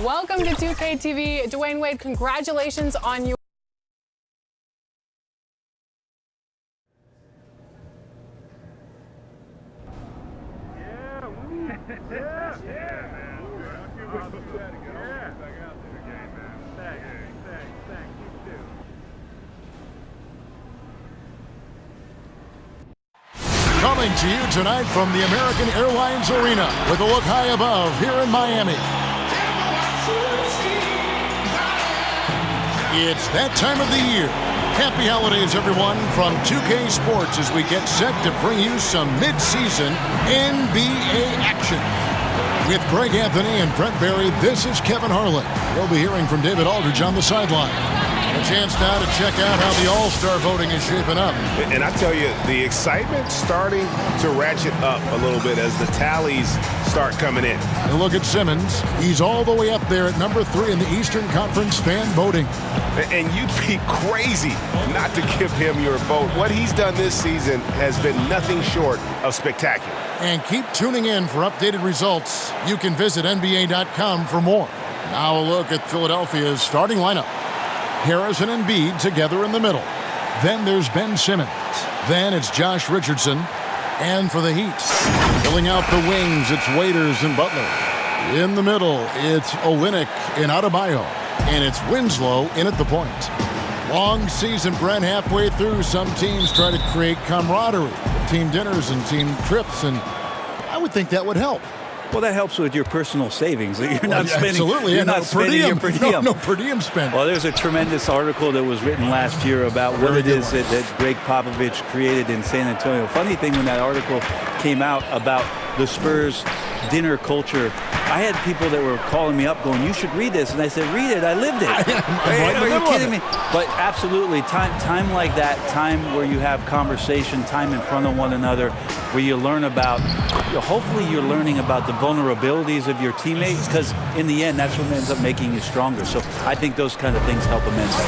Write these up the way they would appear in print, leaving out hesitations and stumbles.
Welcome to 2K TV. Dwayne Wade, congratulations on your... Coming to you tonight from the American Airlines Arena with a look high above here in Miami. It's that time of the year. Happy holidays, everyone, from 2K Sports as we get set to bring you some mid-season NBA action. With Greg Anthony and Brent Barry, this is Kevin Harlan. We'll be hearing from David Aldridge on the sideline. A chance now to check out how the All-Star voting is shaping up. And I tell you, the excitement's starting to ratchet up a little bit as the tallies start coming in. And look at Simmons. He's all the way up there at number 3 in the Eastern Conference fan voting. And you'd be crazy not to give him your vote. What he's done this season has been nothing short of spectacular. And keep tuning in for updated results. You can visit NBA.com for more. Now a look at Philadelphia's starting lineup. Harris and Embiid together in the middle. Then there's Ben Simmons. Then it's Josh Richardson. And for the Heat, filling out the wings, it's Waiters and Butler. In the middle, it's Olynyk and Adebayo. And it's Winslow in at the point. Long season, Brent, halfway through. Some teams try to create camaraderie, team dinners and team trips, and I would think that would help. Well, that helps with your personal savings. You're not spending. Absolutely, you're not spending your per diem. No per diem spend. Well, there's a tremendous article that was written last year about what it is that Greg Popovich created in San Antonio. Funny thing, when that article came out about the Spurs dinner culture, I had people that were calling me up going, "You should read this," and I said, "Read it. I lived it." Are you kidding me? But absolutely, time like that, time where you have conversation, time in front of one another, where you learn about. Hopefully, you're learning about the vulnerabilities of your teammates, because in the end, that's what ends up making you stronger. So I think those kind of things help immensely.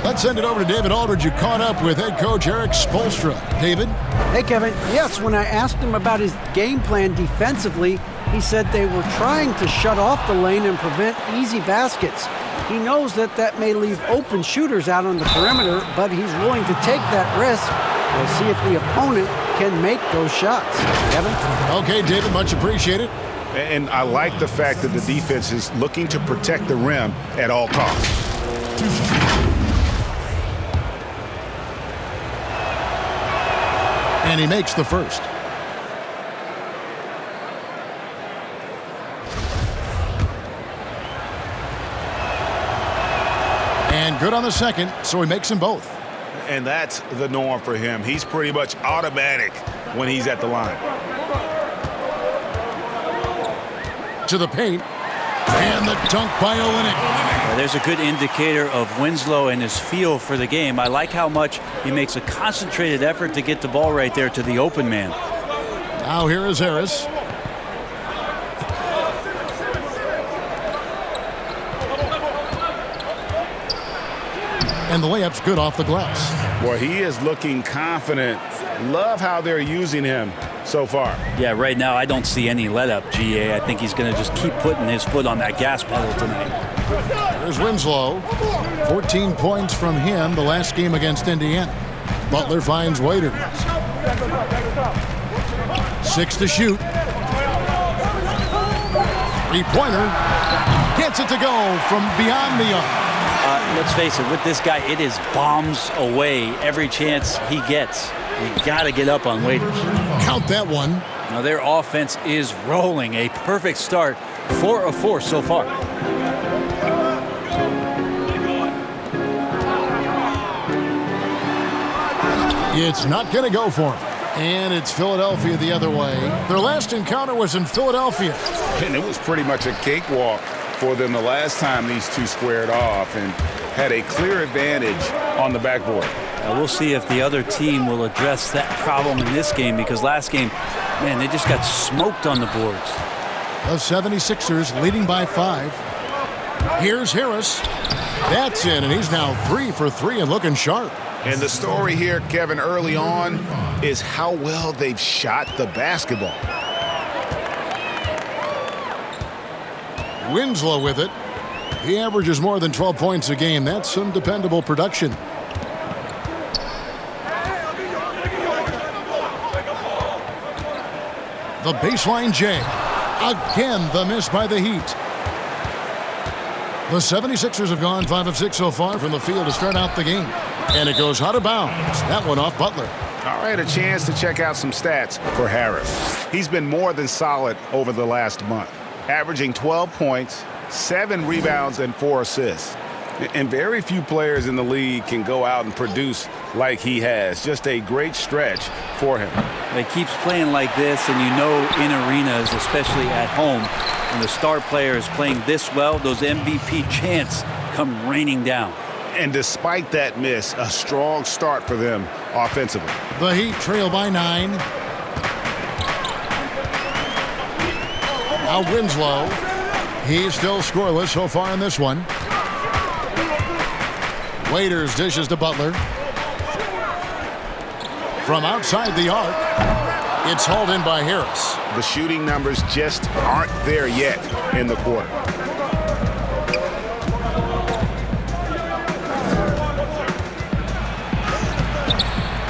Let's send it over to David Aldridge, who caught up with head coach Eric Spoelstra. David? Hey, Kevin. Yes, when I asked him about his game plan defensively, he said they were trying to shut off the lane and prevent easy baskets. He knows that may leave open shooters out on the perimeter, but he's willing to take that risk. We'll see if the opponent can make those shots. Kevin? Okay, David, much appreciated. And I like the fact that the defense is looking to protect the rim at all costs. And he makes the first. And good on the second, so he makes them both. And that's the norm for him. He's pretty much automatic when he's at the line. To the paint. And the dunk by Olynyk. Well, there's a good indicator of Winslow and his feel for the game. I like how much he makes a concentrated effort to get the ball right there to the open man. Now here is Harris. And the layup's good off the glass. Boy, he is looking confident. Love how they're using him so far. Yeah, right now I don't see any let-up, GA. I think he's going to just keep putting his foot on that gas pedal tonight. There's Winslow. 14 points from him the last game against Indiana. Butler finds Waiters. 6 to shoot. Three-pointer. Gets it to go from beyond the arc. Let's face it, with this guy, it is bombs away every chance he gets. You got to get up on Waiters. Count that one. Now their offense is rolling. A perfect start. 4 of 4 so far. It's not going to go for him. And it's Philadelphia the other way. Their last encounter was in Philadelphia. And it was pretty much a cakewalk for them the last time these two squared off and had a clear advantage on the backboard. Now we'll see if the other team will address that problem in this game, because last game, man, they just got smoked on the boards. The 76ers leading by 5. Here's Harris. That's in, and he's now 3 for 3 and looking sharp. And the story here, Kevin, early on is how well they've shot the basketball. Winslow with it. He averages more than 12 points a game. That's some dependable production. The baseline J. Again, the miss by the Heat. The 76ers have gone 5 of 6 so far from the field to start out the game. And it goes out of bounds. That one off Butler. All right, a chance to check out some stats for Harris. He's been more than solid over the last month, averaging 12 points, 7 rebounds, and 4 assists. And very few players in the league can go out and produce like he has. Just a great stretch for him. He keeps playing like this, and you know in arenas, especially at home, when the star player is playing this well, those MVP chants come raining down. And despite that miss, a strong start for them offensively. The Heat trail by 9. Now Winslow. He's still scoreless so far in this one. Waiters dishes to Butler. From outside the arc, it's hauled in by Harris. The shooting numbers just aren't there yet in the quarter.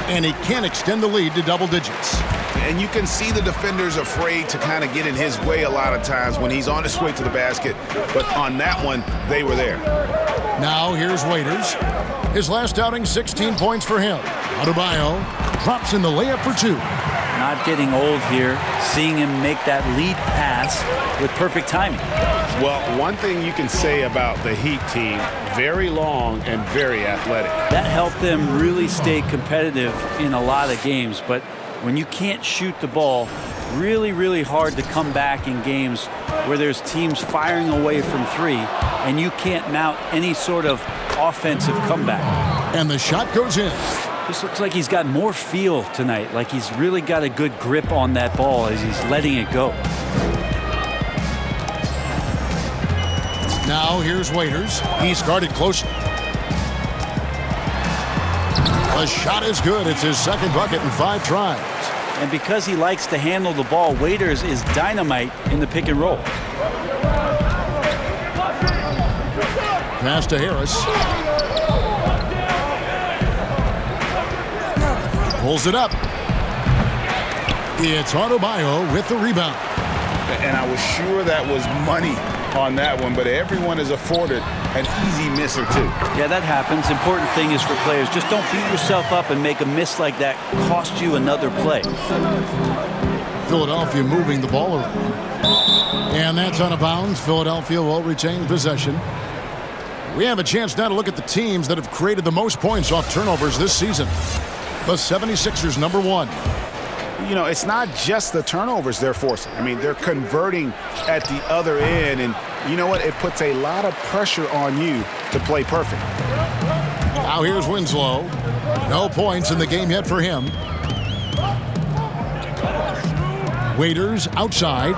And he can't extend the lead to double digits. And you can see the defenders afraid to kind of get in his way a lot of times when he's on his way to the basket. But on that one, they were there. Now here's Waiters. His last outing, 16 points for him. Adebayo drops in the layup for 2. Not getting old here, seeing him make that lead pass with perfect timing. Well, one thing you can say about the Heat team, very long and very athletic. That helped them really stay competitive in a lot of games. But when you can't shoot the ball, really, really hard to come back in games where there's teams firing away from 3 and you can't mount any sort of offensive comeback. And the shot goes in. This looks like he's got more feel tonight, like he's really got a good grip on that ball as he's letting it go. Now here's Waiters. He's guarded closely. The shot is good. It's his second bucket in 5 tries. And because he likes to handle the ball, Waiters is dynamite in the pick and roll. Pass to Harris. Pulls it up. It's Adebayo with the rebound. And I was sure that was money on that one, but everyone is afforded an easy miss or 2. Yeah, that happens. Important thing is for players, just don't beat yourself up and make a miss like that cost you another play. Philadelphia moving the ball around. And that's out of bounds. Philadelphia will retain possession. We have a chance now to look at the teams that have created the most points off turnovers this season. The 76ers, number 1. You know, it's not just the turnovers they're forcing. I mean, they're converting at the other end, and you know what? It puts a lot of pressure on you to play perfect. Now here's Winslow. No points in the game yet for him. Waiters outside.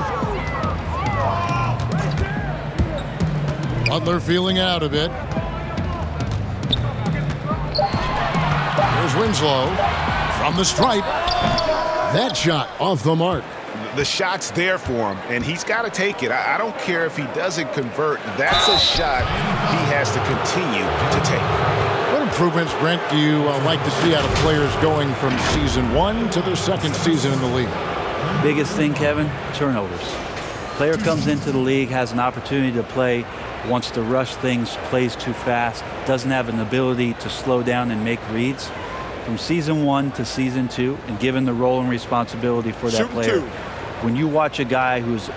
Butler feeling out a bit. Here's Winslow from the stripe. That shot off the mark. The shot's there for him, and he's got to take it. I don't care if he doesn't convert. That's a shot he has to continue to take. What improvements, Brent, do you like to see out of players going from season 1 to their second season in the league? Biggest thing, Kevin, turnovers. Player comes into the league, has an opportunity to play, wants to rush things, plays too fast, doesn't have an ability to slow down and make reads. From season 1 to season 2, and given the role and responsibility for that player, when you watch a guy whose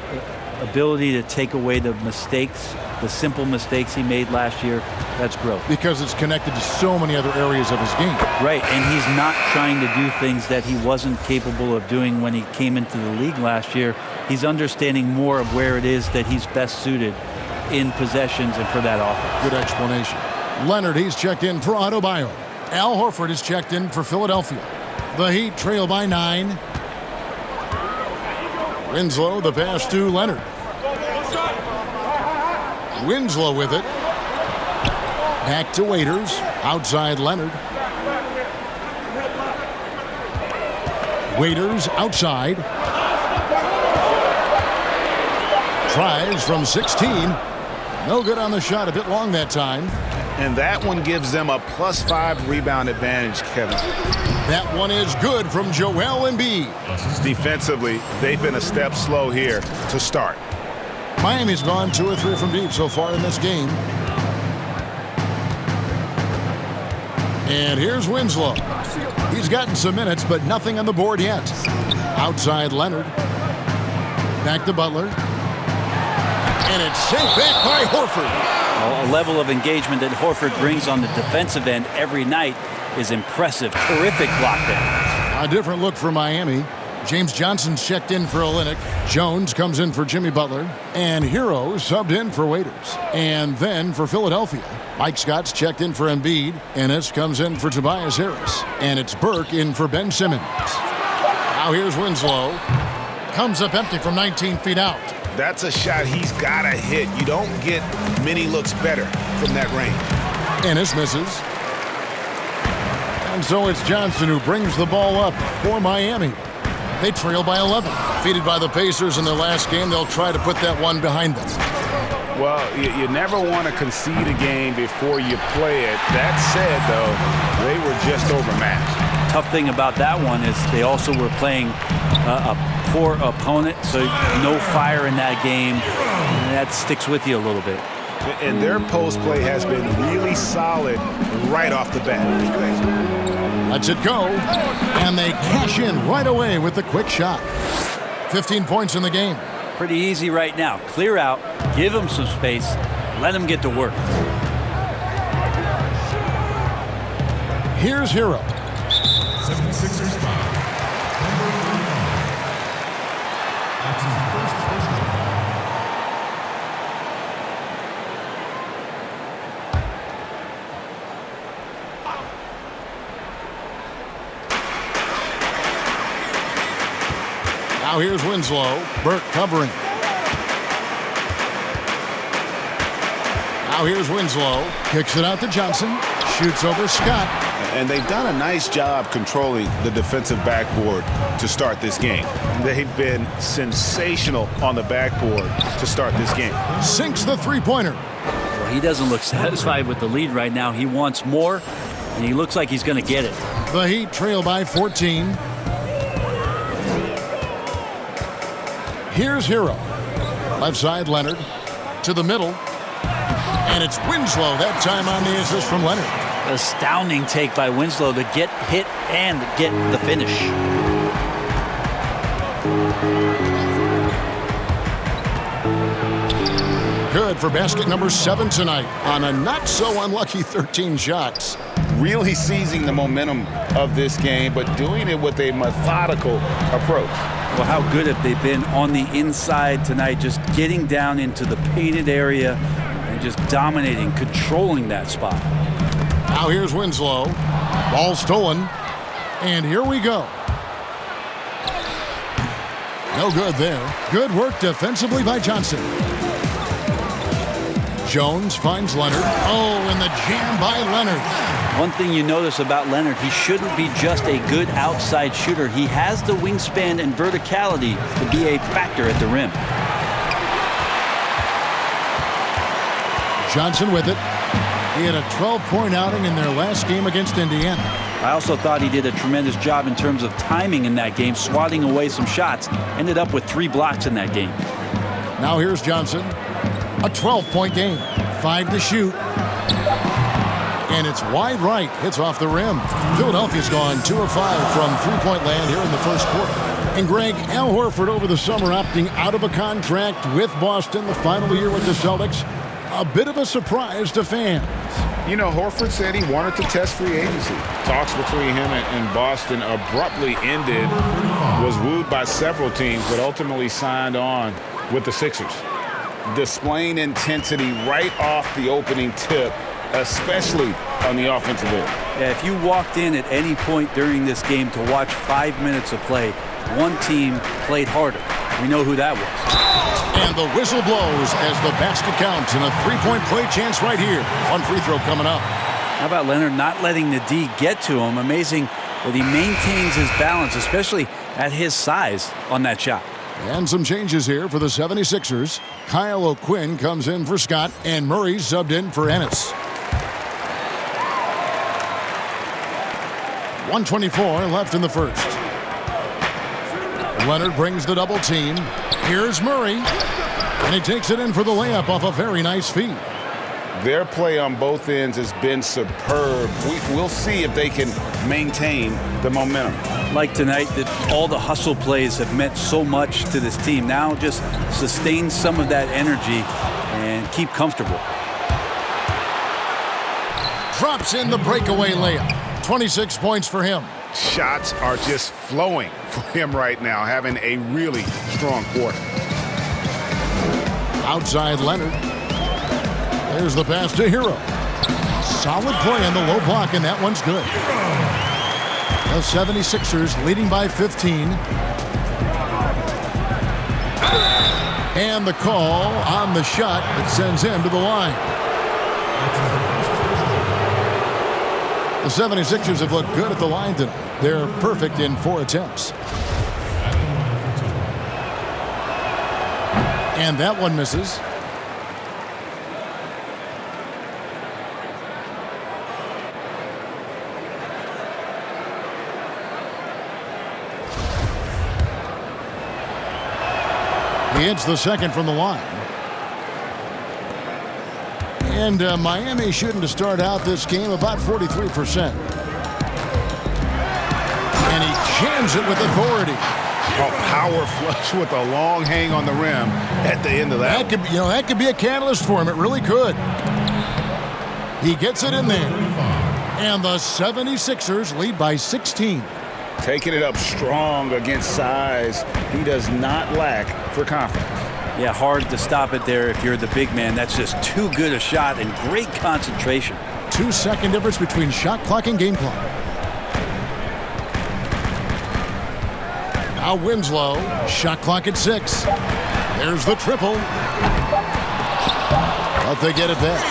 ability to take away the mistakes, the simple mistakes he made last year, that's growth. Because it's connected to so many other areas of his game. Right, and he's not trying to do things that he wasn't capable of doing when he came into the league last year. He's understanding more of where it is that he's best suited in possessions and for that offense. Good explanation. Leonard, he's checked in for Adebayo. Al Horford is checked in for Philadelphia. The Heat trail by 9. Winslow, the pass to Leonard. Winslow with it. Back to Waiters. Outside Leonard. Waiters outside. Tries from 16. No good on the shot. A bit long that time. And that one gives them a +5 rebound advantage, Kevin. That one is good from Joel Embiid. Defensively, they've been a step slow here to start. Miami's gone 2 or 3 from deep so far in this game. And here's Winslow. He's gotten some minutes, but nothing on the board yet. Outside Leonard. Back to Butler. And it's sent back by Horford. A level of engagement that Horford brings on the defensive end every night is impressive. Terrific block there. A different look for Miami. James Johnson's checked in for Olynyk. Jones comes in for Jimmy Butler. And Hero subbed in for Waiters. And then for Philadelphia, Mike Scott's checked in for Embiid. Ennis comes in for Tobias Harris. And it's Burke in for Ben Simmons. Now here's Winslow. Comes up empty from 19 feet out. That's a shot he's got to hit. You don't get many looks better from that range. Ennis misses. And so it's Johnson who brings the ball up for Miami. They trail by 11. Defeated by the Pacers in their last game, they'll try to put that one behind them. Well, you never want to concede a game before you play it. That said, though, they were just overmatched. Tough thing about that one is they also were playing a poor opponent, so no fire in that game. And that sticks with you a little bit. And their post play has been really solid right off the bat. Lets it go, and they cash in right away with the quick shot. 15 points in the game. Pretty easy right now. Clear out, give them some space, let them get to work. Here's Hero. 76ers foul. Now here's Winslow. Burke covering. Now here's Winslow. Kicks it out to Johnson. Shoots over Scott. And they've done a nice job controlling the defensive backboard to start this game. They've been sensational on the backboard to start this game. Sinks the three-pointer. Well, he doesn't look satisfied with the lead right now. He wants more, and he looks like he's going to get it. The Heat trail by 14. Here's Hero. Left side, Leonard. To the middle. And it's Winslow that time on the assist from Leonard. Astounding take by Winslow to get hit and get the finish. Good for basket number 7 tonight on a not-so-unlucky 13 shots. Really seizing the momentum of this game, but doing it with a methodical approach. Well, how good have they been on the inside tonight, just getting down into the painted area and just dominating, controlling that spot. Now here's Winslow. Ball stolen. And here we go. No good there. Good work defensively by Johnson. Jones finds Leonard. Oh, and the jam by Leonard. One thing you notice about Leonard, he shouldn't be just a good outside shooter. He has the wingspan and verticality to be a factor at the rim. Johnson with it. He had a 12-point outing in their last game against Indiana. I also thought he did a tremendous job in terms of timing in that game, swatting away some shots. Ended up with 3 blocks in that game. Now here's Johnson. A 12-point game. 5 to shoot. And it's wide right. Hits off the rim. Philadelphia's gone 2 of 5 from three-point land here in the first quarter. And Greg, Al Horford over the summer opting out of a contract with Boston, the final year with the Celtics. A bit of a surprise to fans. You know, Horford said he wanted to test free agency. Talks between him and Boston abruptly ended, was wooed by several teams, but ultimately signed on with the Sixers. Displaying intensity right off the opening tip, especially on the offensive end. Yeah, if you walked in at any point during this game to watch 5 minutes of play, one team played harder. We know who that was. And the whistle blows as the basket counts, and a three-point play chance right here. One free throw coming up. How about Leonard not letting the D get to him? Amazing that he maintains his balance, especially at his size on that shot. And some changes here for the 76ers. Kyle O'Quinn comes in for Scott, and Murray subbed in for Ennis. 1:24 left in the first. Leonard brings the double team. Here's Murray, and he takes it in for the layup off a very nice feed. Their play on both ends has been superb. We'll see if they can maintain the momentum. Like tonight, that all the hustle plays have meant so much to this team. Now just sustain some of that energy and keep comfortable. Drops in the breakaway layup. 26 points for him. Shots are just flowing for him right now, having a really strong quarter. Outside Leonard. There's the pass to Hero. Solid play on the low block, and that one's good. The 76ers leading by 15. And the call on the shot that sends him to the line. The 76ers have looked good at the line tonight. They're perfect in 4 attempts. And that one misses. He hits the second from the line. And Miami shooting to start out this game about 43%. And he jams it with authority. A power flush with a long hang on the rim at the end of that. That could be a catalyst for him. It really could. He gets it in there. And the 76ers lead by 16. Taking it up strong against size. He does not lack for confidence. Yeah, hard to stop it there if you're the big man. That's just too good a shot and great concentration. 2-second difference between shot clock and game clock. Now Winslow, shot clock at 6. There's the triple. But they get it back.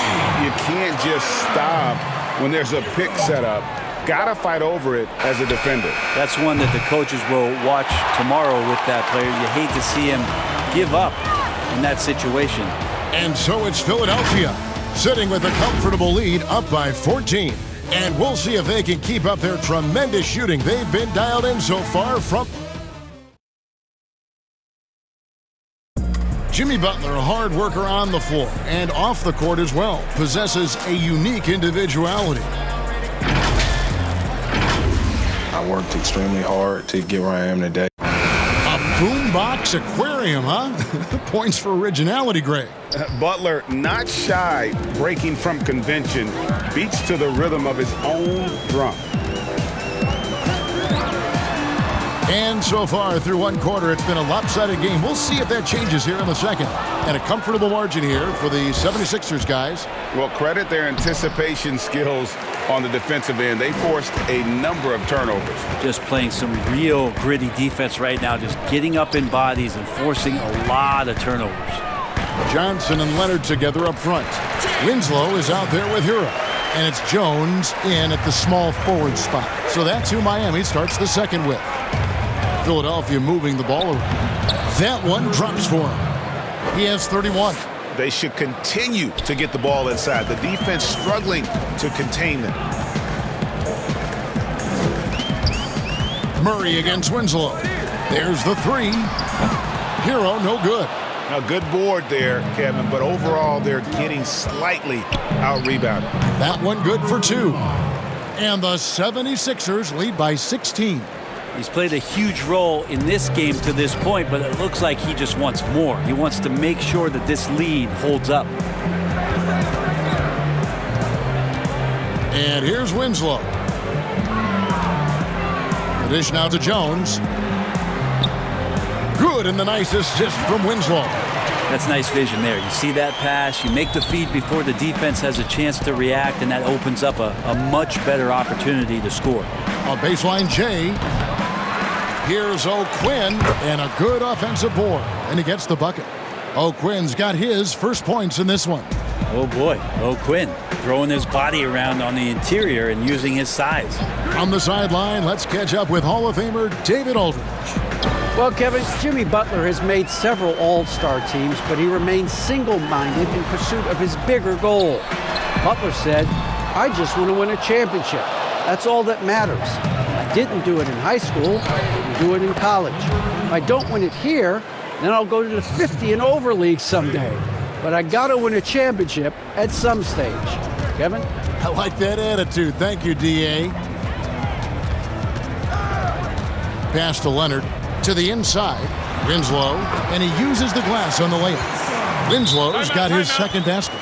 You can't just stop when there's a pick set up. Gotta fight over it as a defender. That's one that the coaches will watch tomorrow with that player. You hate to see him give up in that situation. And so it's Philadelphia sitting with a comfortable lead, up by 14. And we'll see if they can keep up their tremendous shooting they've been dialed in so far from. Jimmy Butler, a hard worker on the floor and off the court as well, possesses a unique individuality. I worked extremely hard to get where I am today. A boombox aquarium, huh? Points for originality, Greg. Butler, not shy, breaking from convention, beats to the rhythm of his own drum. And so far through one quarter, it's been a lopsided game. We'll see if that changes here in the second. And a comfortable margin here for the 76ers guys. Well, credit their anticipation skills on the defensive end. They forced a number of turnovers. Just playing some real gritty defense right now, just getting up in bodies and forcing a lot of turnovers. Johnson and Leonard together up front. Winslow is out there with Hero. And it's Jones in at the small forward spot. So that's who Miami starts the second with. Philadelphia moving the ball around. That one drops for him. He has 31. They should continue to get the ball inside. The defense struggling to contain them. Murray against Winslow. There's the 3. Hero, no good. A good board there, Kevin, but overall they're getting slightly out-rebounded. That one good for 2. And the 76ers lead by 16. He's played a huge role in this game to this point, but it looks like he just wants more. He wants to make sure that this lead holds up. And here's Winslow. The dish now to Jones. Good, and the nice assist from Winslow. That's nice vision there. You see that pass, you make the feed before the defense has a chance to react, and that opens up a much better opportunity to score. A baseline J. Here's O'Quinn, and a good offensive board, and he gets the bucket. O'Quinn's got his first points in this one. Oh boy, O'Quinn throwing his body around on the interior and using his size. On the sideline, let's catch up with Hall of Famer David Aldridge. Well, Kevin, Jimmy Butler has made several all-star teams, but he remains single-minded in pursuit of his bigger goal. Butler said, "I just want to win a championship. That's all that matters. I didn't do it in high school. I didn't do it in college. If I don't win it here, then I'll go to the 50 and over league someday. But I got to win a championship at some stage." Kevin? I like that attitude. Thank you, D.A. Pass to Leonard. To the inside. Winslow. And he uses the glass on the layup. Winslow's got his second basket.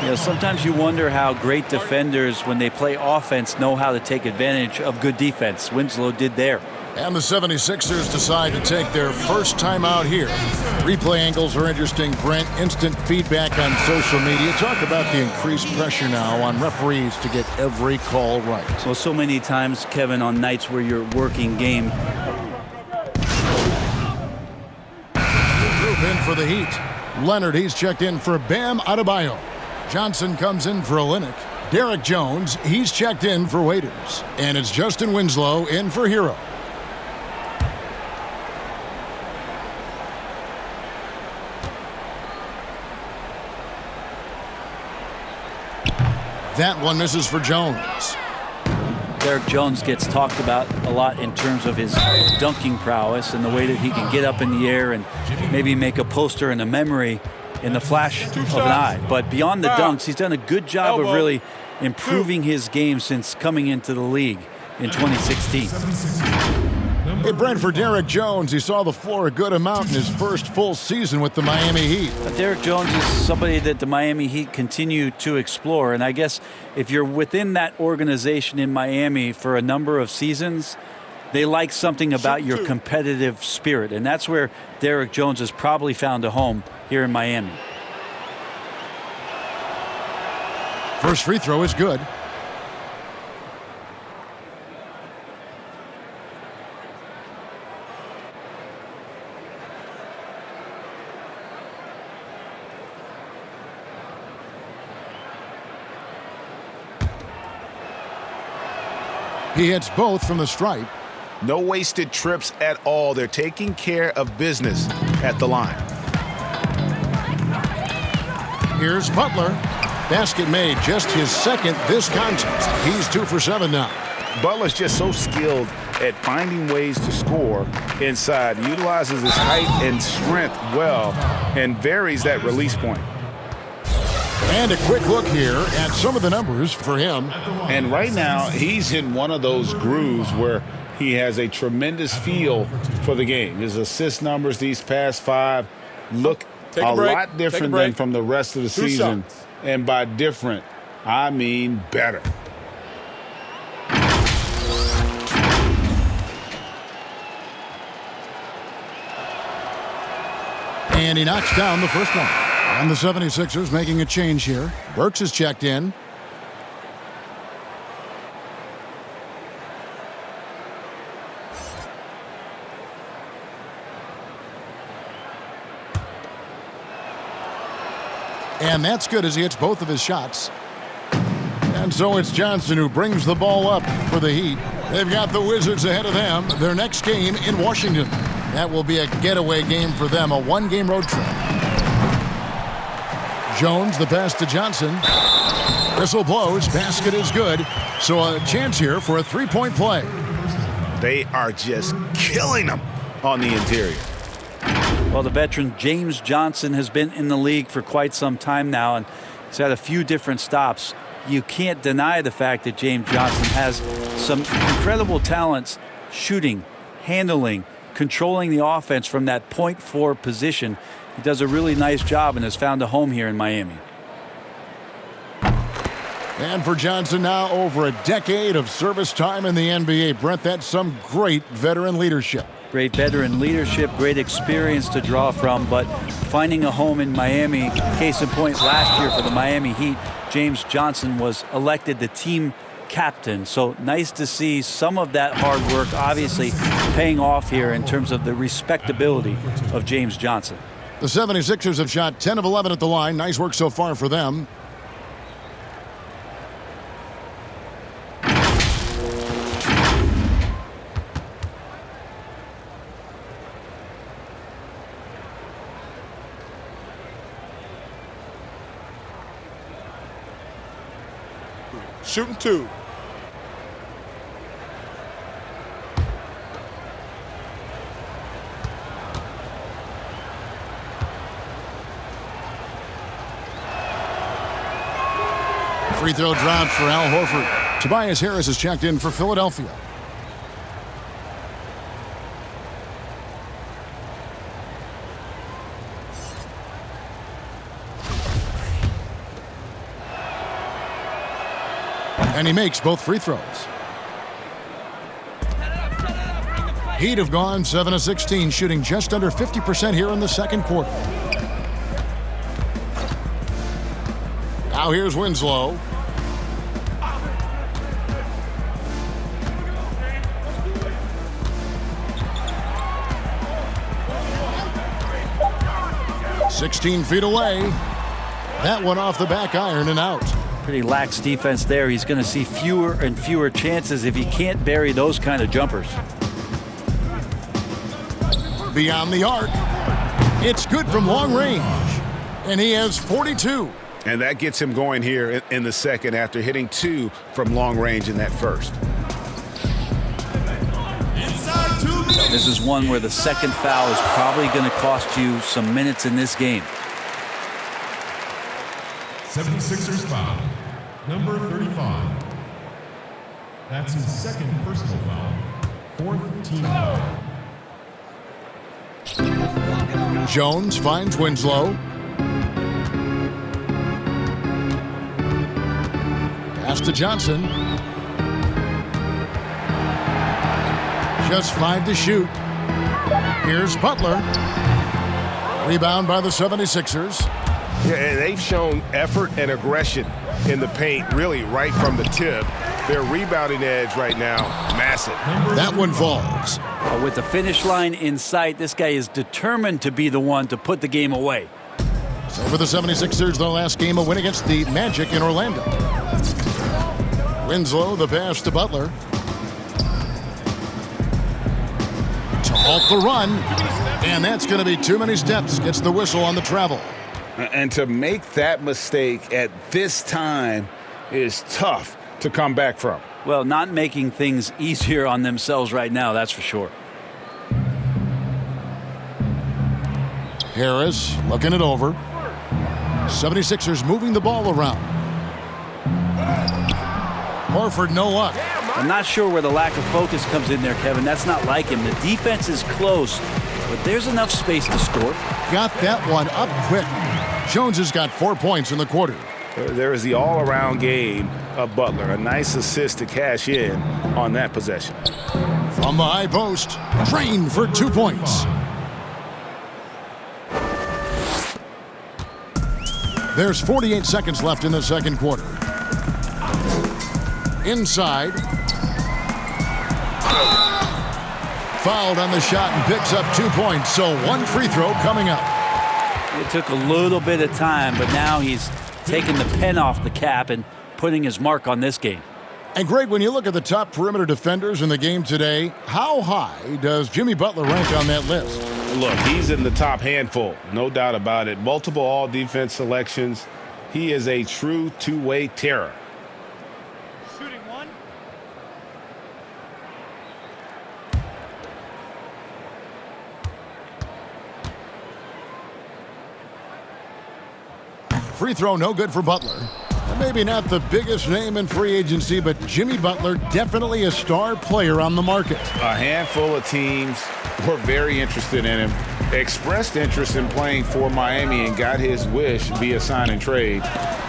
You know, sometimes you wonder how great defenders, when they play offense, know how to take advantage of good defense. Winslow did there. And the 76ers decide to take their first time out here. Replay angles are interesting, Brent. Instant feedback on social media. Talk about the increased pressure now on referees to get every call right. Well, so many times, Kevin, on nights where you're working game. Group in for the Heat. Leonard, he's checked in for Bam Adebayo. Johnson comes in for Olynyk. Derek Jones, he's checked in for Waiters. And it's Justin Winslow in for Hero. That one misses for Jones. Derek Jones gets talked about a lot in terms of his dunking prowess and the way that he can get up in the air and maybe make a poster and a memory in the flash of an eye. But beyond the dunks, he's done a good job of really improving his game since coming into the league in 2016. Hey, Brent, for Derek Jones, he saw the floor a good amount in his first full season with the Miami Heat. Derek Jones is somebody that the Miami Heat continue to explore. And I guess if you're within that organization in Miami for a number of seasons, they like something about your competitive spirit. And that's where Derek Jones has probably found a home here in Miami. First free throw is good. He hits both from the stripe. No wasted trips at all. They're taking care of business at the line. Here's Butler. Basket made, just his second this contest. He's 2 for 7 now. Butler's just so skilled at finding ways to score inside. Utilizes his height and strength well and varies that release point. And a quick look here at some of the numbers for him. And right now, he's in one of those grooves where he has a tremendous feel for the game. His assist numbers these past 5 look a lot different than from the rest of the season. And by different, I mean better. And he knocks down the first one. And the 76ers making a change here. Burks is checked in. And that's good as he hits both of his shots. And so it's Johnson who brings the ball up for the Heat. They've got the Wizards ahead of them. Their next game in Washington. That will be a getaway game for them, a one-game road trip. Jones, the pass to Johnson. Whistle blows. Basket is good. So a chance here for a three-point play. They are just killing them on the interior. Well, the veteran James Johnson has been in the league for quite some time now, and he's had a few different stops. You can't deny the fact that James Johnson has some incredible talents shooting, handling, controlling the offense from that point forward position. He does a really nice job and has found a home here in Miami. And for Johnson now, over a decade of service time in the NBA. Brent, that's some great veteran leadership. Great veteran leadership, great experience to draw from, but finding a home in Miami, case in point, last year for the Miami Heat, James Johnson was elected the team captain. So nice to see some of that hard work obviously paying off here in terms of the respectability of James Johnson. The 76ers have shot 10 of 11 at the line. Nice work so far for them. shooting 2. Free throw dropped for Al Horford. Tobias Harris is checked in for Philadelphia. And he makes both free throws. Heat have gone 7 of 16, shooting just under 50% here in the second quarter. Now here's Winslow. "16 feet away." That one off the back iron and out. Pretty lax defense there. He's going to see fewer and fewer chances if he can't bury those kind of jumpers. Beyond the arc. It's good from long range. And he has 42. And that gets him going here in the second after hitting 2 from long range in that first. This is one where the second foul is probably going to cost you some minutes in this game. 76ers foul. Number 35. That's his second personal foul. 4th team foul. Jones finds Winslow. Pass to Johnson. Just 5 to shoot. Here's Butler. Rebound by the 76ers. Yeah, they've shown effort and aggression in the paint, really right from the tip. Their rebounding edge right now, massive. That one falls. With the finish line in sight, this guy is determined to be the one to put the game away. So for the 76ers, their last game, a win against the Magic in Orlando. Winslow, the pass to Butler. To halt the run. And that's going to be too many steps. Gets the whistle on the travel. And to make that mistake at this time is tough to come back from. Well, not making things easier on themselves right now, that's for sure. Harris looking it over. 76ers moving the ball around. Horford, no luck. I'm not sure where the lack of focus comes in there, Kevin. That's not like him. The defense is close, but there's enough space to score. Got that one up quick. Jones has got 4 points in the quarter. There is the all-around game of Butler. A nice assist to cash in on that possession. From the high post, Drain for 2 points. There's 48 seconds left in the second quarter. Inside. Fouled on the shot and picks up 2 points, so 1 free throw coming up. It took a little bit of time, but now he's taking the pen off the cap and putting his mark on this game. And Greg, when you look at the top perimeter defenders in the game today, how high does Jimmy Butler rank on that list? Look, he's in the top handful, no doubt about it. Multiple all-defense selections. He is a true two-way terror. Shooting 1. Free throw no good for Butler. Maybe not the biggest name in free agency, but Jimmy Butler definitely a star player on the market. A handful of teams were very interested in him, expressed interest in playing for Miami, and got his wish via sign and trade.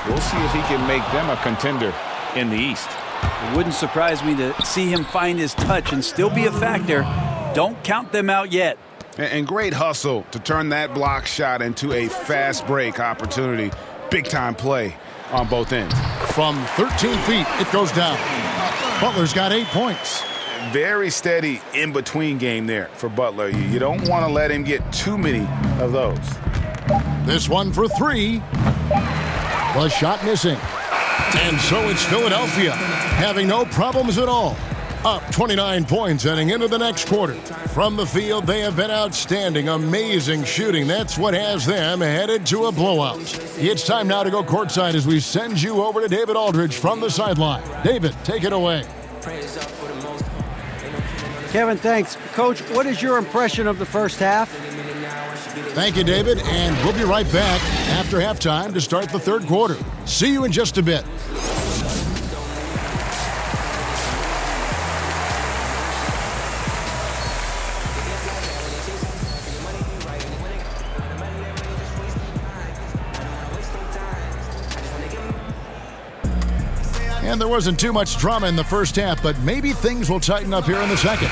We'll see if he can make them a contender in the East. It wouldn't surprise me to see him find his touch and still be a factor. Don't count them out yet. And great hustle to turn that block shot into a fast break opportunity. Big-time play on both ends. From 13 feet, it goes down. Butler's got 8 points. Very steady in-between game there for Butler. You don't want to let him get too many of those. This one for 3. The shot missing. And so it's Philadelphia having no problems at all. up 29 points heading into the next quarter. From the field, they have been outstanding, amazing shooting. That's what has them headed to a blowout. It's time now to go courtside as we send you over to David Aldridge from the sideline. David, take it away. Kevin, thanks. Coach, what is your impression of the first half? Thank you, David, and we'll be right back after halftime to start the third quarter. See you in just a bit. And there wasn't too much drama in the first half, but maybe things will tighten up here in the second.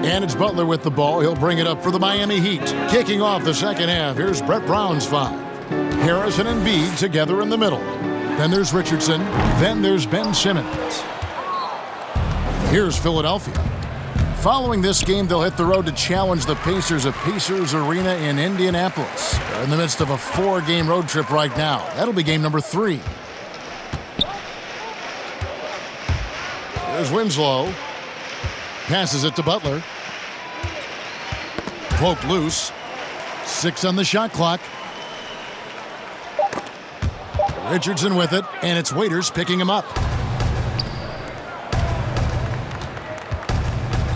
And it's Butler with the ball. He'll bring it up for the Miami Heat. Kicking off the second half, here's Brett Brown's five. Harris and Embiid together in the middle. Then there's Richardson. Then there's Ben Simmons. Here's Philadelphia. Following this game, they'll hit the road to challenge the Pacers at Pacers Arena in Indianapolis. They're in the midst of a 4-game road trip right now. That'll be game number 3. There's Winslow. Passes it to Butler. Poked loose. 6 on the shot clock. Richardson with it, and it's Waiters picking him up.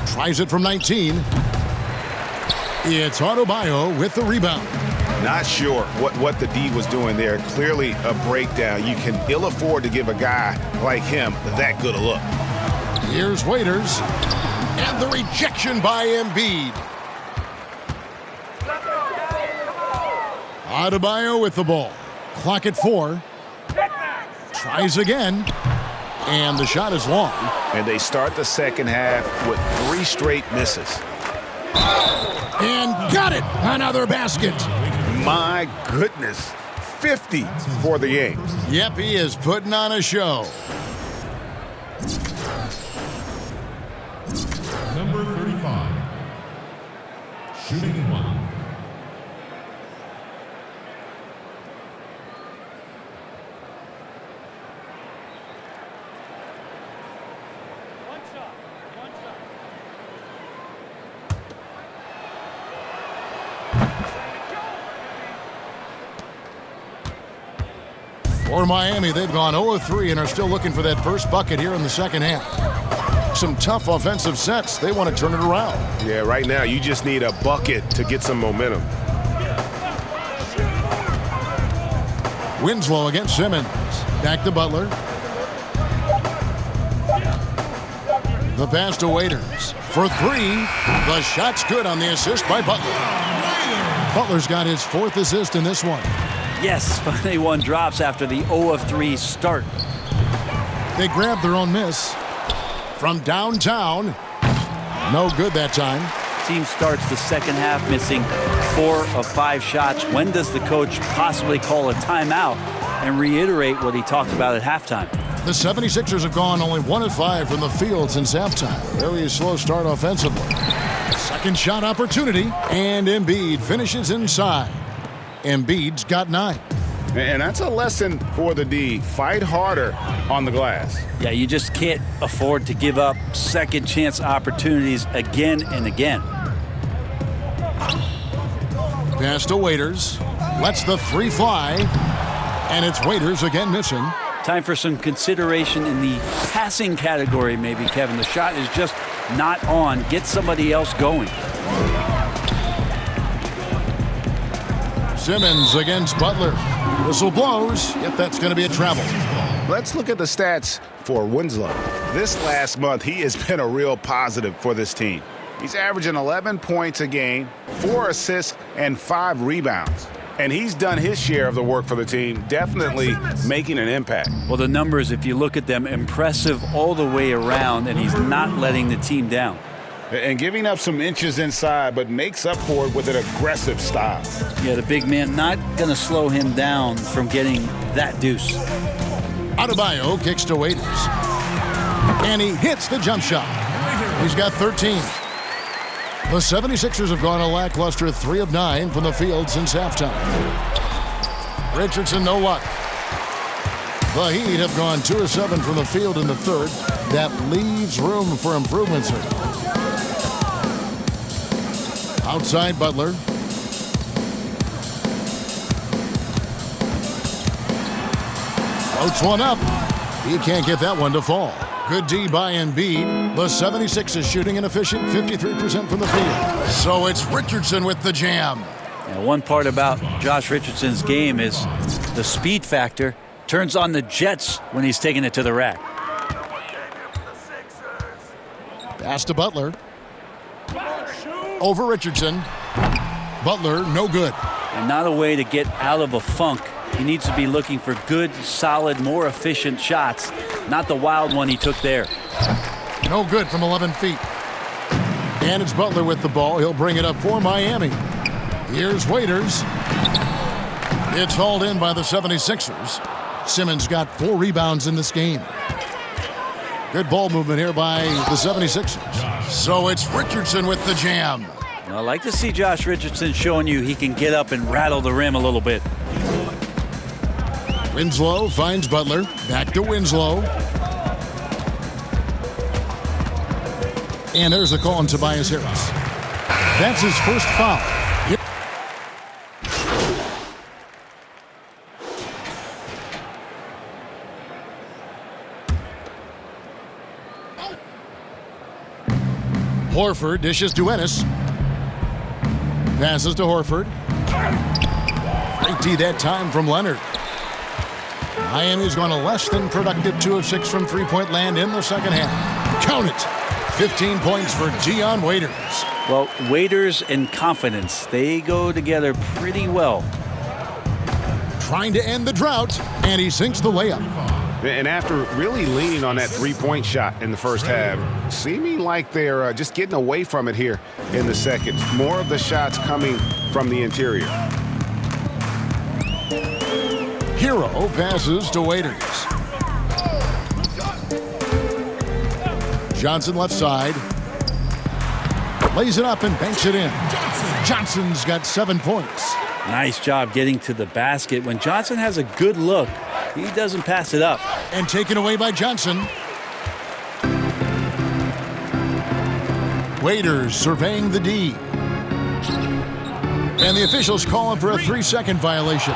Tries it from 19. It's Adebayo with the rebound. Not sure what the D was doing there. Clearly a breakdown. You can ill afford to give a guy like him that good a look. Here's Waiters. And the rejection by Embiid. Adebayo with the ball. Clock at 4. Tries again. And the shot is long. And they start the second half with 3 straight misses. And got it! Another basket. My goodness. 50 for the game. Yep, he is putting on a show. Number 35. Shooting 1. For Miami, they've gone 0-3 and are still looking for that first bucket here in the second half. Some tough offensive sets. They want to turn it around. Yeah, right now you just need a bucket to get some momentum. Winslow against Simmons. Back to Butler. The pass to Waiters. For 3. The shot's good on the assist by Butler. Butler's got his 4th assist in this one. Yes, finally one drops after the 0-3 start. They grabbed their own miss. From downtown. No good that time. Team starts the second half missing 4 of 5 shots. When does the coach possibly call a timeout and reiterate what he talked about at halftime? The 76ers have gone only 1 of 5 from the field since halftime. Very slow start offensively. Second shot opportunity, and Embiid finishes inside. Embiid's got 9. And that's a lesson for the D. Fight harder on the glass. Yeah, you just can't afford to give up second chance opportunities again and again. Pass to Waiters. Lets the 3 fly. And it's Waiters again missing. Time for some consideration in the passing category, maybe, Kevin. The shot is just not on. Get somebody else going. Simmons against Butler. Whistle blows. Yep, that's going to be a travel. Let's look at the stats for Winslow. This last month, he has been a real positive for this team. He's averaging 11 points a game, 4 assists, and 5 rebounds. And he's done his share of the work for the team, definitely making an impact. Well, the numbers, if you look at them, impressive all the way around, and he's not letting the team down. And giving up some inches inside, but makes up for it with an aggressive style. Yeah, the big man not going to slow him down from getting that deuce. Adebayo kicks to Waiters. And he hits the jump shot. He's got 13. The 76ers have gone a lackluster 3 of 9 from the field since halftime. Richardson, no luck. The Heat have gone 2 of 7 from the field in the third. That leaves room for improvements here. Outside Butler. Floats one up. He can't get that one to fall. Good D by Embiid. The 76ers shooting an efficient 53% from the field. So it's Richardson with the jam. Now, one part about Josh Richardson's game is the speed factor. Turns on the jets when he's taking it to the rack. Pass to Butler. Over Richardson. Butler, no good. And not a way to get out of a funk. He needs to be looking for good, solid, more efficient shots, not the wild one he took there. No good from 11 feet. And it's Butler with the ball. He'll bring it up for Miami. Here's Waiters. It's hauled in by the 76ers. Simmons got 4 rebounds in this game. Good ball movement here by the 76ers. So it's Richardson with the jam. I like to see Josh Richardson showing you he can get up and rattle the rim a little bit. Winslow finds Butler. Back to Winslow. And there's a call on Tobias Harris. That's his first foul. Horford dishes to Ennis. Passes to Horford. Great D that time from Leonard. Miami's gone a less than productive 2 of 6 from three-point land in the second half. Count it. 15 points for Dion Waiters. Well, Waiters and confidence, they go together pretty well. Trying to end the drought, and he sinks the layup. And after really leaning on that three-point shot in the first half, seeming like they're just getting away from it here in the second. More of the shots coming from the interior. Hero passes to Waiters. Johnson left side. Lays it up and banks it in. Johnson's got 7 points. Nice job getting to the basket. When Johnson has a good look, he doesn't pass it up. And taken away by Johnson. Waiters surveying the D. And the officials calling for a 3-second violation.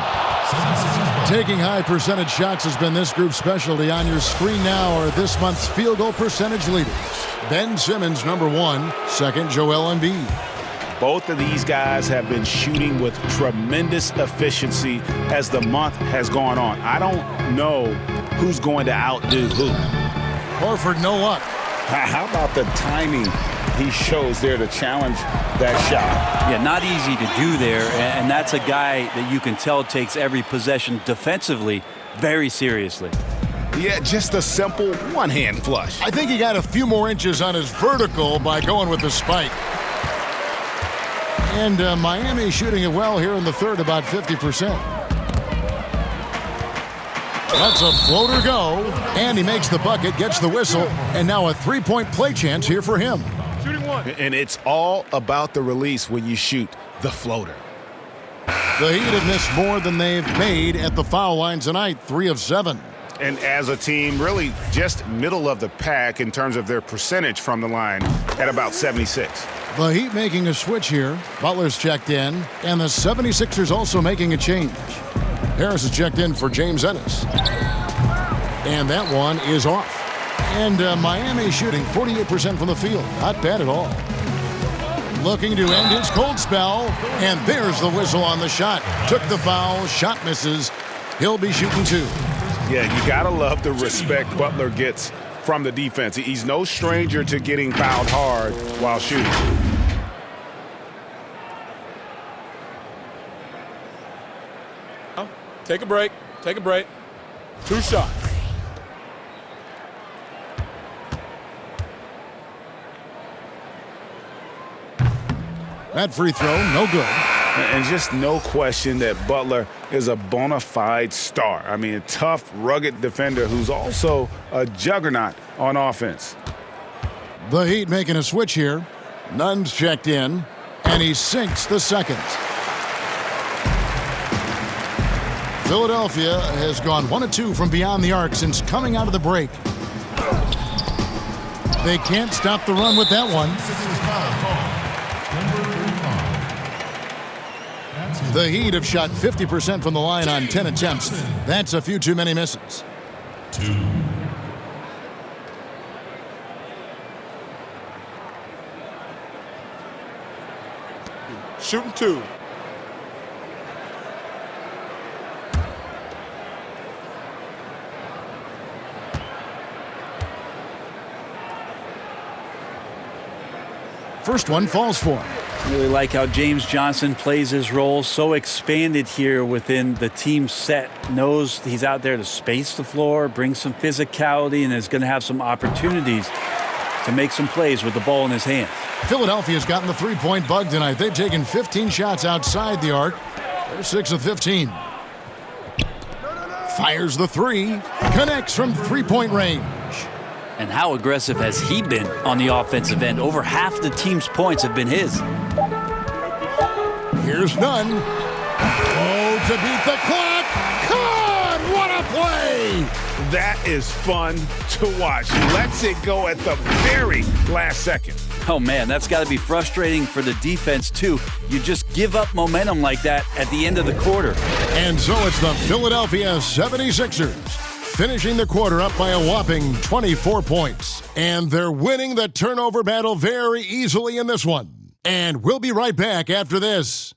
Taking high percentage shots has been this group's specialty. On your screen now are this month's field goal percentage leaders. Ben Simmons, number 1. Second, Joel Embiid. Both of these guys have been shooting with tremendous efficiency as the month has gone on. I don't know who's going to outdo who. Horford, no luck. How about the timing he shows there to challenge that shot? Yeah, not easy to do there, and that's a guy that you can tell takes every possession defensively very seriously. Yeah, just a simple one-hand flush. I think he got a few more inches on his vertical by going with the spike. And Miami shooting it well here in the third, about 50%. Lets a floater go, and he makes the bucket, gets the whistle, and now a three-point play chance here for him. Shooting 1. And it's all about the release when you shoot the floater. The Heat have missed more than they've made at the foul line tonight, 3 of 7. And as a team, really just middle of the pack in terms of their percentage from the line at about 76. The Heat making a switch here. Butler's checked in, and the 76ers also making a change. Harris is checked in for James Ennis. And that one is off. And Miami shooting 48% from the field. Not bad at all. Looking to end his cold spell, and there's the whistle on the shot. Took the foul, shot misses. He'll be shooting 2. Yeah, you gotta love the respect Butler gets from the defense. He's no stranger to getting fouled hard while shooting. Take a break. Take a break. 2 shots. That free throw, no good. And just no question that Butler is a bona fide star. I mean, a tough, rugged defender who's also a juggernaut on offense. The Heat making a switch here. Nunn's checked in, and he sinks the second. Philadelphia has gone 1 of 2 from beyond the arc since coming out of the break. They can't stop the run with that one. The Heat have shot 50% from the line on 10 attempts. That's a few too many misses. 2. Shooting 2. First one falls for him. Really like how James Johnson plays his role. So expanded here within the team set. Knows he's out there to space the floor, bring some physicality, and is going to have some opportunities to make some plays with the ball in his hands. Philadelphia's gotten the three-point bug tonight. They've taken 15 shots outside the arc. They're 6 of 15. Fires the three. Connects from three-point range. And how aggressive has he been on the offensive end? Over half the team's points have been his. Here's none. Oh, to beat the clock. God, what a play! That is fun to watch. Lets it go at the very last second. Oh, man, that's got to be frustrating for the defense, too. You just give up momentum like that at the end of the quarter. And so it's the Philadelphia 76ers. Finishing the quarter up by a whopping 24 points. And they're winning the turnover battle very easily in this one. And we'll be right back after this.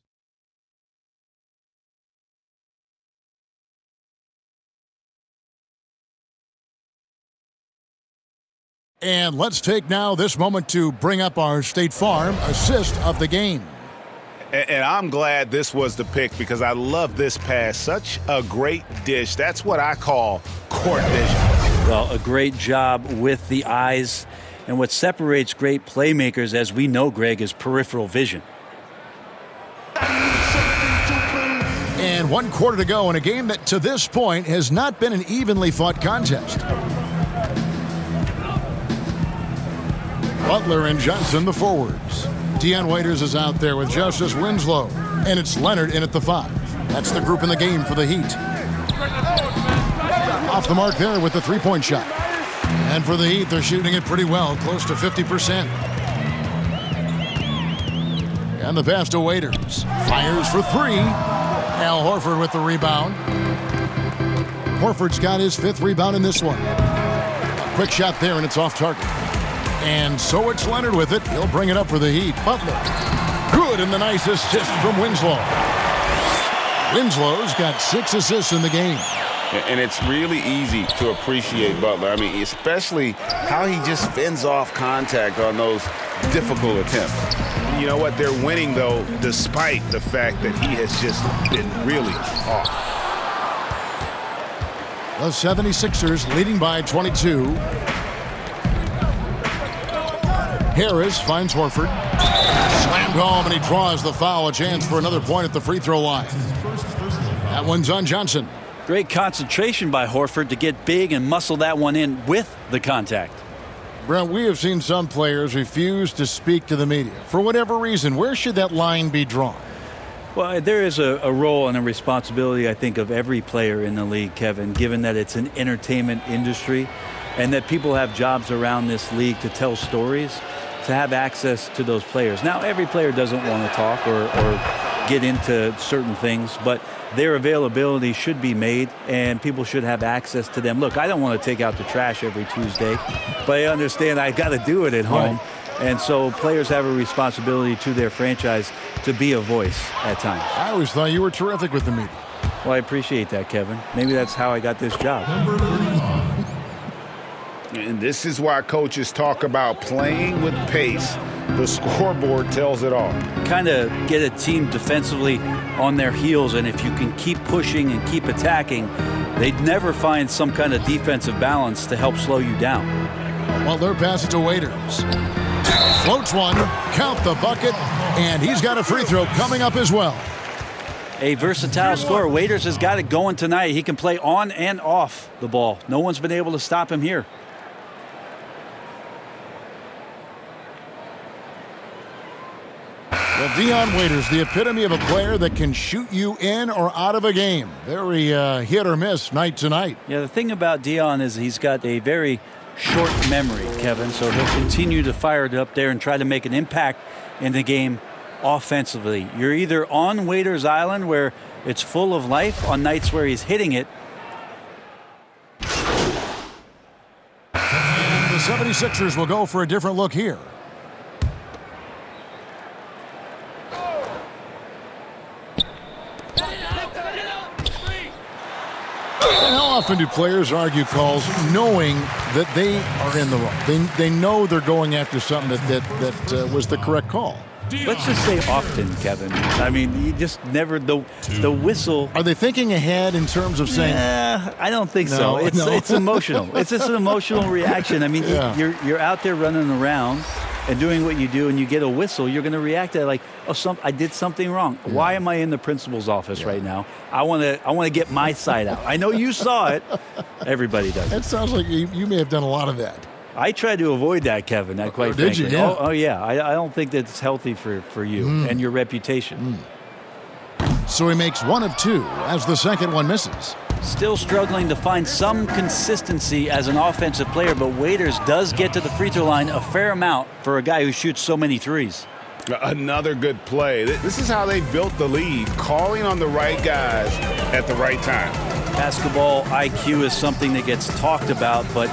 And let's take now this moment to bring up our State Farm assist of the game. And I'm glad this was the pick because I love this pass. Such a great dish. That's what I call court vision. Well, a great job with the eyes. And what separates great playmakers, as we know, Greg, is peripheral vision. And 1 quarter to go in a game that to this point has not been an evenly fought contest. Butler and Johnson, the forwards. Dion Waiters is out there with Justice Winslow. And it's Leonard in at the 5. That's the group in the game for the Heat. Off the mark there with the three-point shot. And for the Heat, they're shooting it pretty well, close to 50%. And the pass to Waiters. Fires for 3. Al Horford with the rebound. Horford's got his 5th rebound in this one. A quick shot there, and it's off target. And so it's Leonard with it. He'll bring it up for the Heat. Butler. Good, and the nice assist from Winslow. Winslow's got 6 assists in the game. And it's really easy to appreciate Butler. I mean, especially how he just fends off contact on those difficult attempts. You know what? They're winning, though, despite the fact that he has just been really off. The 76ers leading by 22. Harris finds Horford. Slammed home, and he draws the foul. A chance for another point at the free throw line. That one's on Johnson. Great concentration by Horford to get big and muscle that one in with the contact. Brent, we have seen some players refuse to speak to the media. For whatever reason, where should that line be drawn? Well, there is a role and a responsibility, I think, of every player in the league, Kevin, given that it's an entertainment industry and that people have jobs around this league to tell stories, to have access to those players. Now, every player doesn't want to talk or get into certain things, but their availability should be made, and people should have access to them. Look, I don't want to take out the trash every Tuesday, but I understand I got to do it at home. Right. And so players have a responsibility to their franchise to be a voice at times. I always thought you were terrific with the media. Well, I appreciate that, Kevin. Maybe that's how I got this job. Number 35. And this is why coaches talk about playing with pace. The scoreboard tells it all. Kind of get a team defensively on their heels, and if you can keep pushing and keep attacking, they'd never find some kind of defensive balance to help slow you down. Well, their pass it to Waiters. Floats one, count the bucket, and he's got a free throw coming up as well. A versatile scorer. Waiters has got it going tonight. He can play on and off the ball. No one's been able to stop him here. Well, Dion Waiters, the epitome of a player that can shoot you in or out of a game. Very hit or miss night to night. Yeah, the thing about Dion is he's got a very short memory, Kevin, so he'll continue to fire it up there and try to make an impact in the game offensively. You're either on Waiters Island where it's full of life on nights where he's hitting it. And the 76ers will go for a different look here. And how often do players argue calls knowing that they are in the wrong? They know they're going after something that was the correct call. Let's just say often, Kevin. I mean, you just never the whistle. Are they thinking ahead in terms of saying? I don't think so. It's emotional. It's just an emotional reaction. I mean, you're out there running around and doing what you do, and you get a whistle. You're going to react to it like, oh, I did something wrong. Yeah. Why am I in the principal's office right now? I want to get my side out. I know you saw it. Everybody does. It sounds like you may have done a lot of that. I try to avoid that, Kevin. Quite frankly. Did you? Yeah. Oh yeah. I don't think that's healthy for you and your reputation. So he makes one of two as the second one misses. Still struggling to find some consistency as an offensive player, but Waiters does get to the free throw line a fair amount for a guy who shoots so many threes. Another good play. This is how they built the lead, calling on the right guys at the right time. Basketball IQ is something that gets talked about, but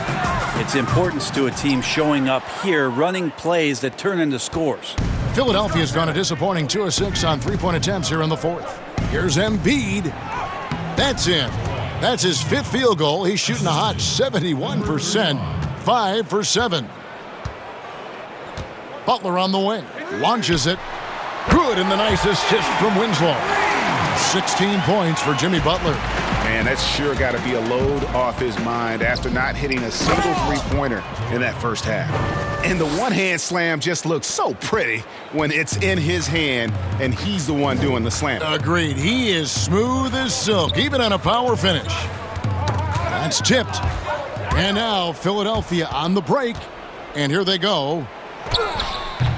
its importance to a team showing up here, running plays that turn into scores. Philadelphia's gone a disappointing 2 of 6 on three-point attempts here in the fourth. Here's Embiid. That's in. That's his fifth field goal. He's shooting a hot 71%, 5 for 7. Butler on the wing. Launches it. Good, and the nice assist from Winslow. 16 points for Jimmy Butler. Man, that's sure got to be a load off his mind after not hitting a single three-pointer in that first half. And the one-hand slam just looks so pretty when it's in his hand and he's the one doing the slam. Agreed. He is smooth as silk, even on a power finish. That's tipped. And now Philadelphia on the break. And here they go.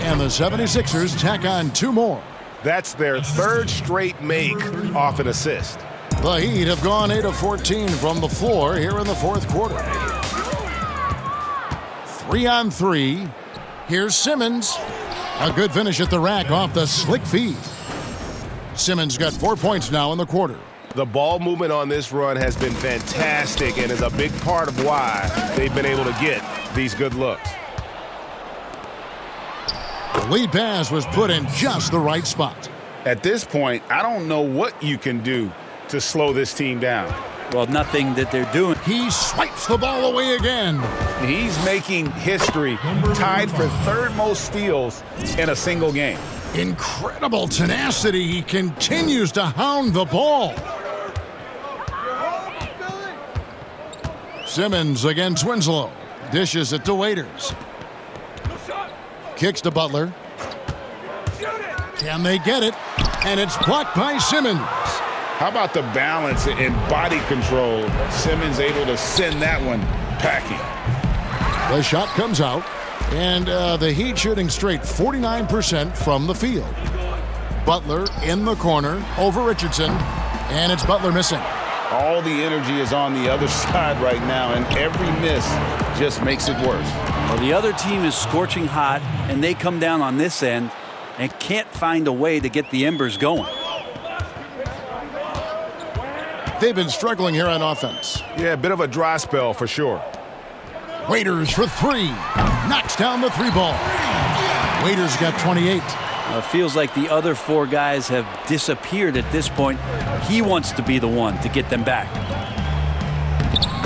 And the 76ers tack on 2 more. That's their third straight make off an assist. The Heat have gone 8 of 14 from the floor here in the fourth quarter. 3-on-3. Here's Simmons. A good finish at the rack off the slick feed. Simmons got 4 points now in the quarter. The ball movement on this run has been fantastic and is a big part of why they've been able to get these good looks. The lead pass was put in just the right spot. At this point, I don't know what you can do to slow this team down. Well, nothing that they're doing. He swipes the ball away again. He's making history, tied for third most steals in a single game. Incredible tenacity. He continues to hound the ball. Simmons against Winslow. Dishes it to Waiters. Kicks to Butler. Can they get it? And it's blocked by Simmons. How about the balance and body control? Simmons able to send that one packing. The shot comes out, and the Heat shooting straight 49% from the field. Butler in the corner over Richardson, and it's Butler missing. All the energy is on the other side right now, and every miss just makes it worse. Well, the other team is scorching hot, and they come down on this end and can't find a way to get the embers going. They've been struggling here on offense. Yeah, a bit of a dry spell for sure. Waiters for 3. Knocks down the 3 ball. Waiters got 28. Feels like the other 4 guys have disappeared at this point. He wants to be the one to get them back.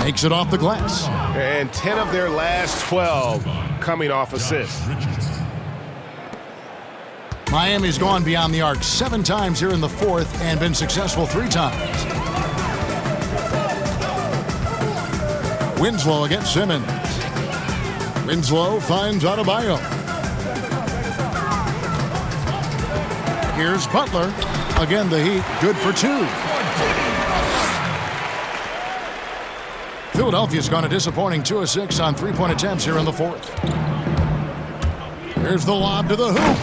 Makes it off the glass. And 10 of their last 12 coming off assists. Miami's gone beyond the arc 7 times here in the fourth and been successful 3 times. Winslow against Simmons. Winslow finds Adebayo. Here's Butler. Again, the Heat good for 2. Philadelphia's gone a disappointing 2 of 6 on three-point attempts here in the fourth. Here's the lob to the hoop.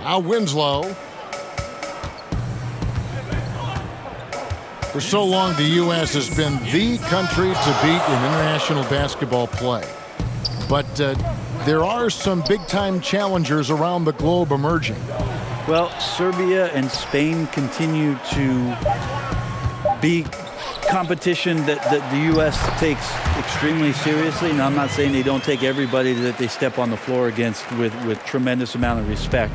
Now Winslow. For so long, the U.S. has been the country to beat in international basketball play. But there are some big-time challengers around the globe emerging. Well, Serbia and Spain continue to be competition that the U.S. takes extremely seriously. Now, I'm not saying they don't take everybody that they step on the floor against with tremendous amount of respect.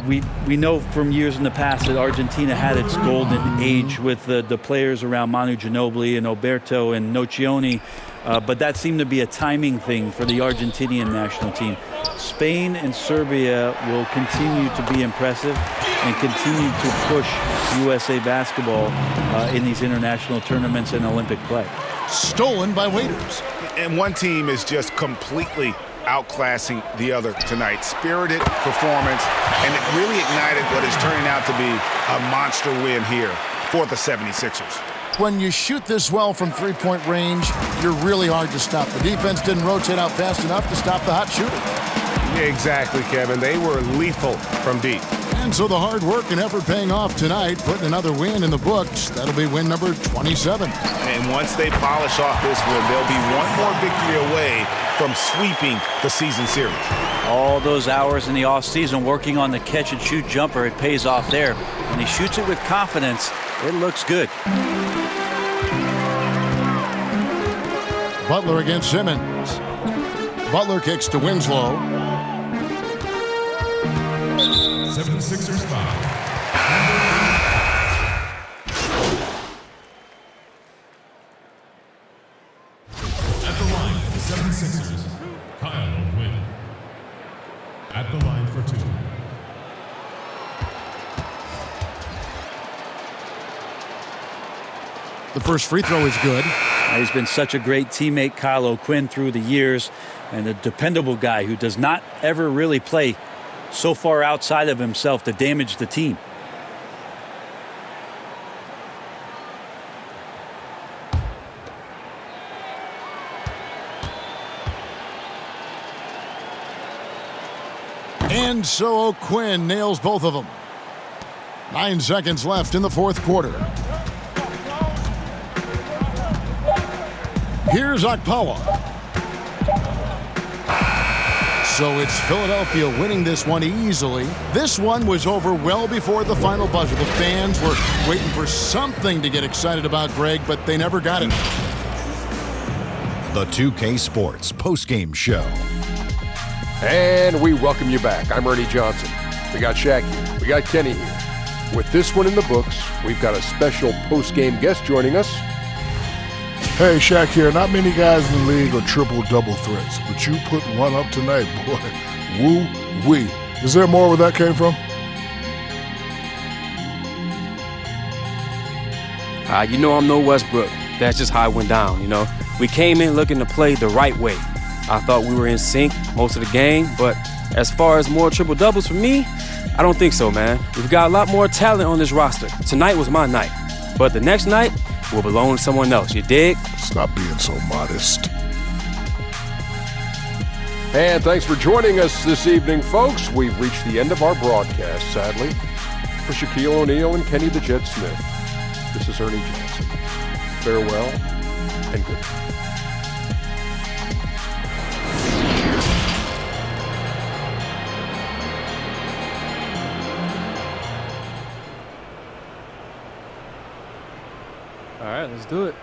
We know from years in the past that Argentina had its golden age with the players around Manu Ginobili and Oberto and Nocioni, but that seemed to be a timing thing for the Argentinian national team. Spain and Serbia will continue to be impressive and continue to push USA basketball in these international tournaments and Olympic play. Stolen by waiters. And one team is just completely outclassing the other tonight. Spirited performance, and it really ignited what is turning out to be a monster win here for the 76ers. When you shoot this well from three-point range, you're really hard to stop. The defense didn't rotate out fast enough to stop the hot shooter. Exactly, Kevin. They were lethal from deep. And so the hard work and effort paying off tonight, putting another win in the books. That'll be win number 27. And once they polish off this win, they'll be one more victory away from sweeping the season series. All those hours in the offseason working on the catch-and-shoot jumper, it pays off there. When he shoots it with confidence, it looks good. Butler against Simmons. Butler kicks to Winslow. 76ers foul. At the line, the 76ers, Kyle Quinn. At the line for 2. The first free throw is good. He's been such a great teammate, Kyle O'Quinn, through the years, and a dependable guy who does not ever really play so far outside of himself to damage the team. And so O'Quinn nails both of them. 9 seconds left in the fourth quarter. Here's Okpawa. So it's Philadelphia winning this one easily. This one was over well before the final buzzer. The fans were waiting for something to get excited about, Greg, but they never got it. The 2K Sports postgame show. And we welcome you back. I'm Ernie Johnson. We got Shaq here. We got Kenny here. With this one in the books, we've got a special postgame guest joining us. Hey, Shaq here. Not many guys in the league are triple-double threats, but you put one up tonight, boy. Woo-wee. Is there more where that came from? You know I'm no Westbrook. That's just how it went down, you know. We came in looking to play the right way. I thought we were in sync most of the game, but as far as more triple-doubles for me, I don't think so, man. We've got a lot more talent on this roster. Tonight was my night, but the next night will belong to someone else, you dig? Stop being so modest. And thanks for joining us this evening, folks. We've reached the end of our broadcast, sadly. For Shaquille O'Neal and Kenny the Jet Smith, this is Ernie Johnson. Farewell and good night. All right, let's do it.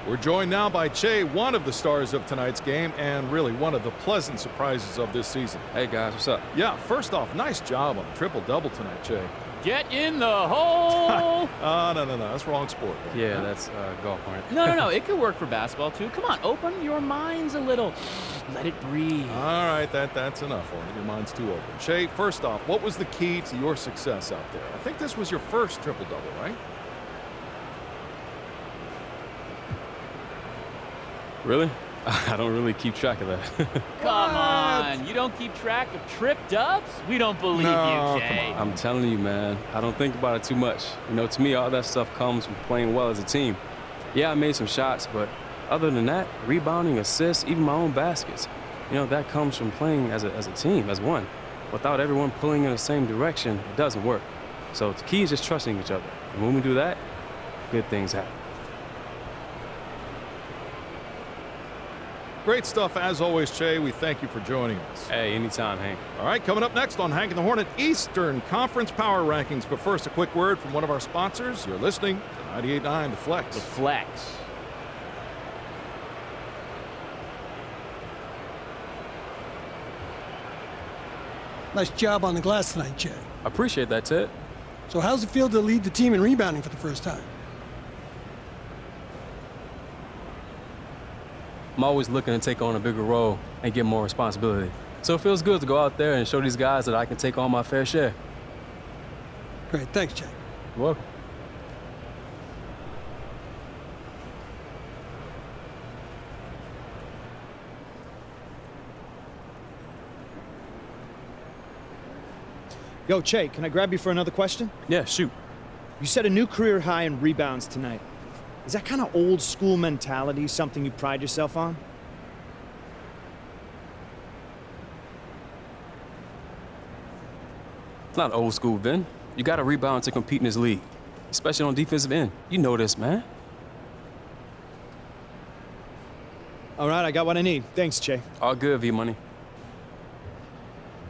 We're joined now by Che, one of the stars of tonight's game and really one of the pleasant surprises of this season. Hey, guys, what's up? Yeah, first off, nice job on triple-double tonight, Che. Get in the hole! No. That's wrong sport. Yeah, that's golf, right? No. It could work for basketball, too. Come on, open your minds a little. Let it breathe. All right, that's enough for you. Your mind's too open. Che, first off, what was the key to your success out there? I think this was your first triple-double, right? Really? I don't really keep track of that. Come on. You don't keep track of trip dubs? We don't believe you, Jay. I'm telling you, man. I don't think about it too much. You know, to me, all that stuff comes from playing well as a team. Yeah, I made some shots, but Other than that, rebounding, assists, even my own baskets, that comes from playing as a team, as one. Without everyone pulling in the same direction, it doesn't work. So the key is just trusting each other. And when we do that, good things happen. Great stuff as always, Che. We thank you for joining us. Hey, anytime, Hank. All right, coming up next on Hank and the Hornet, Eastern Conference Power Rankings. But first, a quick word from one of our sponsors. You're listening to 98.9 The Flex. The Flex. Nice job on the glass tonight, Che. Appreciate that, Ted. So how's it feel to lead the team in rebounding for the first time? I'm always looking to take on a bigger role and get more responsibility. So it feels good to go out there and show these guys that I can take on my fair share. Great, thanks, Che. You're welcome. Yo, Che, can I grab you for another question? Yeah, shoot. You set a new career high in rebounds tonight. Is that kind of old school mentality something you pride yourself on? It's not old school, Vin. You got to rebound to compete in this league, especially on defensive end. You know this, man. All right, I got what I need. Thanks, Che. All good, V-Money.